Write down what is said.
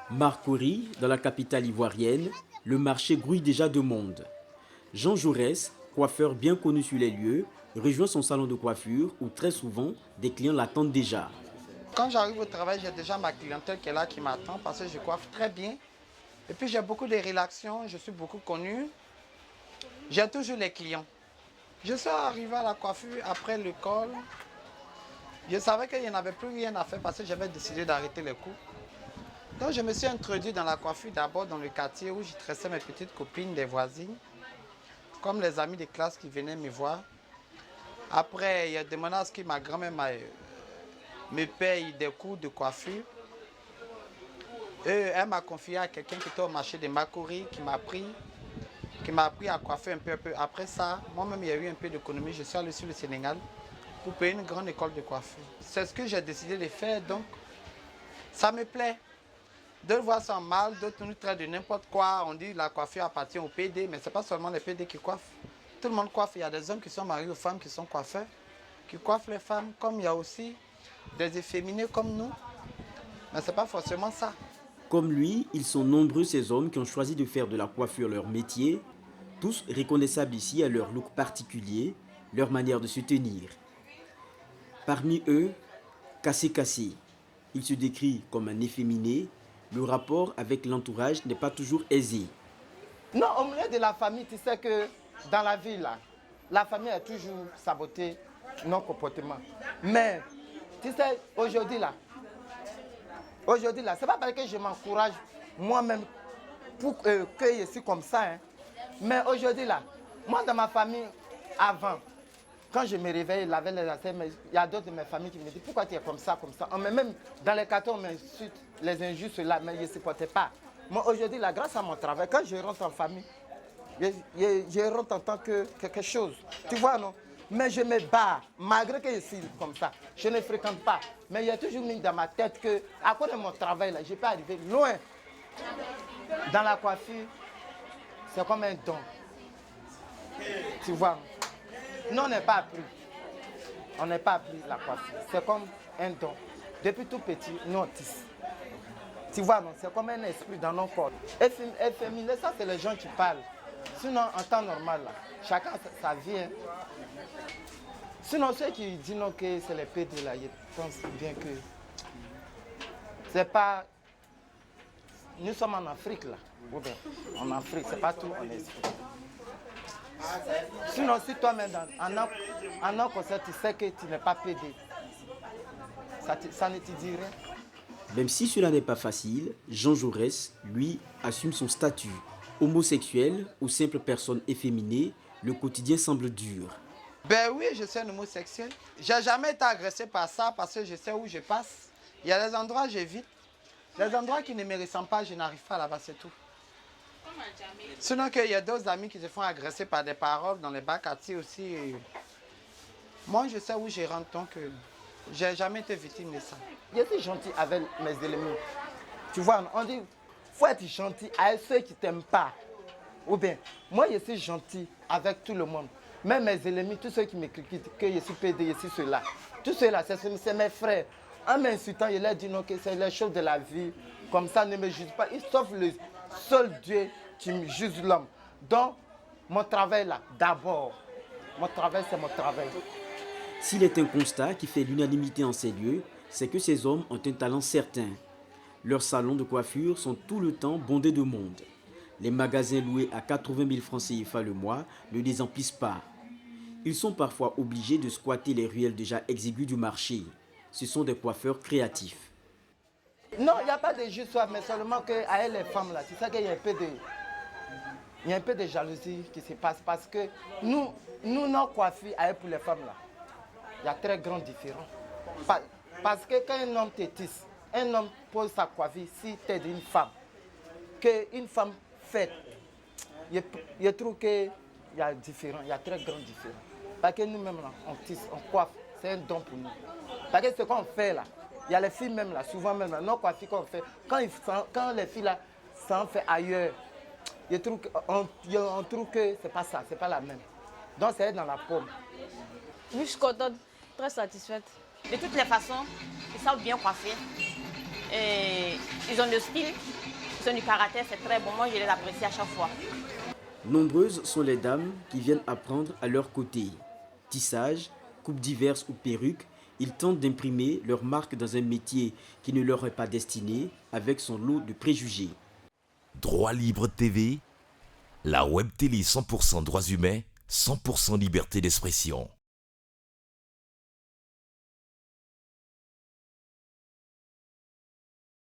Marcory, dans la capitale ivoirienne, le marché grouille déjà de monde. Jean Jaurès, coiffeur bien connu sur les lieux, rejoint son salon de coiffure où très souvent des clients l'attendent déjà. Quand j'arrive au travail, j'ai déjà ma clientèle qui est là, qui m'attend parce que je coiffe très bien. Et puis j'ai beaucoup de relations, je suis beaucoup connu. J'ai toujours les clients. Je suis arrivé à la coiffure après l'école. Je savais qu'il n'y en avait plus rien à faire parce que j'avais décidé d'arrêter les cours. Donc je me suis introduit dans la coiffure d'abord dans le quartier où je tressais mes petites copines, des voisines, comme les amis de classe qui venaient me voir. Après, il y a demandé à ce que ma grand-mère me paye des cours de coiffure. Et elle m'a confié à quelqu'un qui était au marché de Marcory, qui m'a appris à coiffer un peu. Après ça, moi-même, il y a eu un peu d'économie. Je suis allé sur le Sénégal pour payer une grande école de coiffure. C'est ce que j'ai décidé de faire, donc ça me plaît. D'autres voient ça mal, d'autres nous traitent de n'importe quoi. On dit que la coiffure appartient au PD, mais ce n'est pas seulement les PD qui coiffent. Tout le monde coiffe. Il y a des hommes qui sont mariés aux femmes qui sont coiffeurs, qui coiffent les femmes, comme il y a aussi des efféminés comme nous. Mais ce n'est pas forcément ça. Comme lui, ils sont nombreux ces hommes qui ont choisi de faire de la coiffure leur métier, tous reconnaissables ici à leur look particulier, leur manière de se tenir. Parmi eux, Kassé Kassé. Il se décrit comme un efféminé. Le rapport avec l'entourage n'est pas toujours aisé. Non, au milieu de la famille, tu sais que dans la vie, là, la famille a toujours saboté nos comportements. Mais, tu sais, aujourd'hui, c'est pas parce que je m'encourage moi-même pour que je suis comme ça. Hein. Mais aujourd'hui, là, moi, dans ma famille, avant, quand je me réveille, il avait les affaires, mais il y a d'autres de mes familles qui me disent pourquoi tu es comme ça, comme ça. Même dans les cartons, on m'insulte les injustes là, mais je ne supportais pas. Moi, aujourd'hui, là, grâce à mon travail, quand je rentre en famille, je rentre en tant que quelque chose. Tu vois, non? Mais je me bats, malgré que je suis comme ça. Je ne fréquente pas. Mais il y a toujours mis dans ma tête que, à cause de mon travail, là, je peux arriver loin. Dans la coiffure, c'est comme un don. Tu vois? Nous, on n'est pas appris. On n'est pas appris la coiffure. C'est comme un don. Depuis tout petit, nous, on tisse. Tu vois, non? C'est comme un esprit dans nos corps. Efféminé, ça, c'est les gens qui parlent. Sinon, en temps normal, là, chacun sa vie. Hein. Sinon, ceux qui disent non, que c'est les PD, là, je pense bien que c'est pas. Nous sommes en Afrique, là. En Afrique, c'est pas tout en esprit. Sinon, si toi-même, en un concert, tu sais que tu n'es pas PD, ça ne te dit rien. Même si cela n'est pas facile, Jean Jaurès, lui, assume son statut. Homosexuel ou simple personne efféminée, le quotidien semble dur. Ben oui, je suis un homosexuel. J'ai jamais été agressé par ça parce que je sais où je passe. Il y a des endroits où j'évite. Les endroits qui ne me ressemblent pas, je n'arrive pas là-bas, c'est tout. Sinon qu'il y a d'autres amis qui se font agresser par des paroles dans les bas quartiers aussi. Moi, je sais où je rentre, donc je n'ai jamais été victime de ça. Je suis gentil avec mes ennemis. Tu vois, on dit, il faut être gentil avec ceux qui ne t'aiment pas. Ou bien, moi, je suis gentil avec tout le monde. Même mes ennemis, tous ceux qui me critiquent, que je suis PD, je suis cela. Tout cela, c'est mes frères. En m'insultant, je leur dis non, que c'est les choses de la vie. Comme ça, ne me juge pas. Sauf le seul Dieu qui me juge l'homme. Donc, mon travail là, d'abord, mon travail, c'est mon travail. S'il est un constat qui fait l'unanimité en ces lieux, c'est que ces hommes ont un talent certain. Leurs salons de coiffure sont tout le temps bondés de monde. Les magasins loués à 80 000 francs CFA le mois ne les emplissent pas. Ils sont parfois obligés de squatter les ruelles déjà exiguës du marché. Ce sont des coiffeurs créatifs. Non, il n'y a pas de juste soif, mais seulement qu'avec les femmes, là, c'est ça qu'il y a un peu de jalousie qui se passe. Parce que nous nos coiffures avec pour les femmes, là, il y a très grande différence. Parce que quand un homme te tisse, un homme pose sa coiffure, si tu es une femme, qu'une femme fait, je trouve qu'il y a différent, il y a très grande différence. Parce que nous-mêmes, on tisse, on coiffe, c'est un don pour nous. Parce que ce qu'on fait là, il y a les filles même là, souvent même là, nos coiffures qu'on fait, quand les filles là s'en fait ailleurs, on trouve que c'est pas ça, c'est pas la même. Donc c'est dans la paume. Oui, je suis contente, très satisfaite. De toutes les façons, ils savent bien coiffer. Et ils ont le style. question du caractère, c'est très bon. Moi, je les apprécie à chaque fois. Nombreuses sont les dames qui viennent apprendre à leur côté. Tissage, coupes diverses ou perruques, ils tentent d'imprimer leur marque dans un métier qui ne leur est pas destiné, avec son lot de préjugés. Droit Libre TV, la web télé 100% droits humains, 100% liberté d'expression.